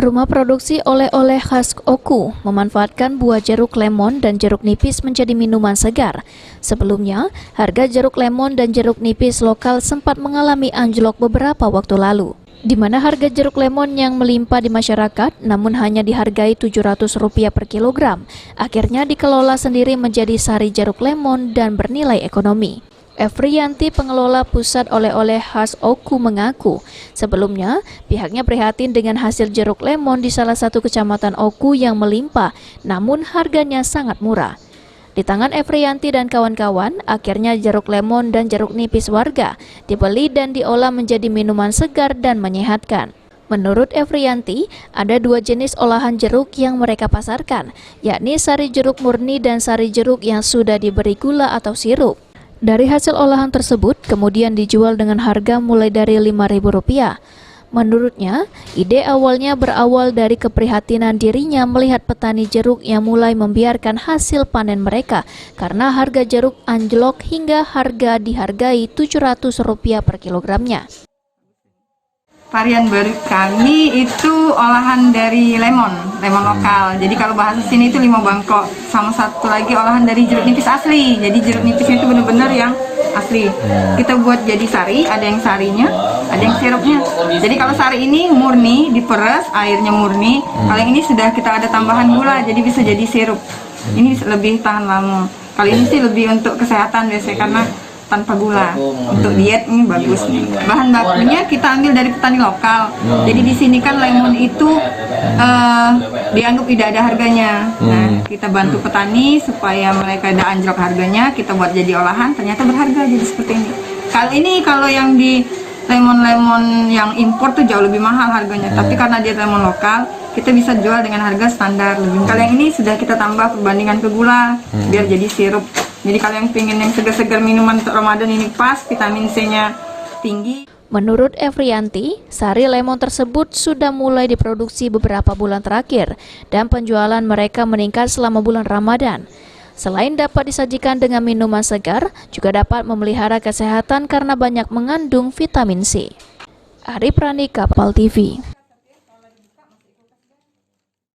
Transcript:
Rumah produksi oleh-oleh khas Oku memanfaatkan buah jeruk lemon dan jeruk nipis menjadi minuman segar. Sebelumnya, harga jeruk lemon dan jeruk nipis lokal sempat mengalami anjlok beberapa waktu lalu, di mana harga jeruk lemon yang melimpah di masyarakat namun hanya dihargai Rp700 per kilogram, akhirnya dikelola sendiri menjadi sari jeruk lemon dan bernilai ekonomi. Efriyanti, pengelola pusat oleh-oleh khas Oku, mengaku sebelumnya pihaknya prihatin dengan hasil jeruk lemon di salah satu kecamatan Oku yang melimpah namun harganya sangat murah. Di tangan Efriyanti dan kawan-kawan, akhirnya jeruk lemon dan jeruk nipis warga dibeli dan diolah menjadi minuman segar dan menyehatkan. Menurut Efriyanti, ada dua jenis olahan jeruk yang mereka pasarkan, yakni sari jeruk murni dan sari jeruk yang sudah diberi gula atau sirup. Dari hasil olahan tersebut kemudian dijual dengan harga mulai dari Rp5.000. Menurutnya, ide awalnya berawal dari keprihatinan dirinya melihat petani jeruk yang mulai membiarkan hasil panen mereka karena harga jeruk anjlok hingga harga dihargai Rp700 per kilogramnya. Varian baru kami itu olahan dari lemon lokal. Jadi kalau bahasa sini itu limau bangkok. Sama satu lagi olahan dari jeruk nipis asli. Jadi jeruk nipisnya itu benar-benar yang asli. Kita buat jadi sari, ada yang sarinya, ada yang sirupnya. Jadi kalau sari ini murni, diperes, airnya murni. Kalau yang ini sudah kita ada tambahan gula, jadi bisa jadi sirup. Ini lebih tahan lama. Kalau ini sih lebih untuk kesehatan biasanya karena tanpa gula. Untuk diet ini bagus nih. Bahan bakunya kita ambil dari petani lokal. Jadi di sini kan lemon itu dianggap tidak ada harganya. Nah, kita bantu petani supaya mereka ada anjlok harganya, kita buat jadi olahan, ternyata berharga jadi seperti ini. Kalau yang di lemon yang impor tuh jauh lebih mahal harganya. Tapi karena dia lemon lokal, kita bisa jual dengan harga standar lebih. Kalau yang ini sudah kita tambah perbandingan ke gula biar jadi sirup. Jadi kalau yang pengen yang segar-segar minuman untuk Ramadan ini pas, vitamin C-nya tinggi. Menurut Efriyanti, sari lemon tersebut sudah mulai diproduksi beberapa bulan terakhir dan penjualan mereka meningkat selama bulan Ramadan. Selain dapat disajikan dengan minuman segar, juga dapat memelihara kesehatan karena banyak mengandung vitamin C. Ari Pranika, PAL TV.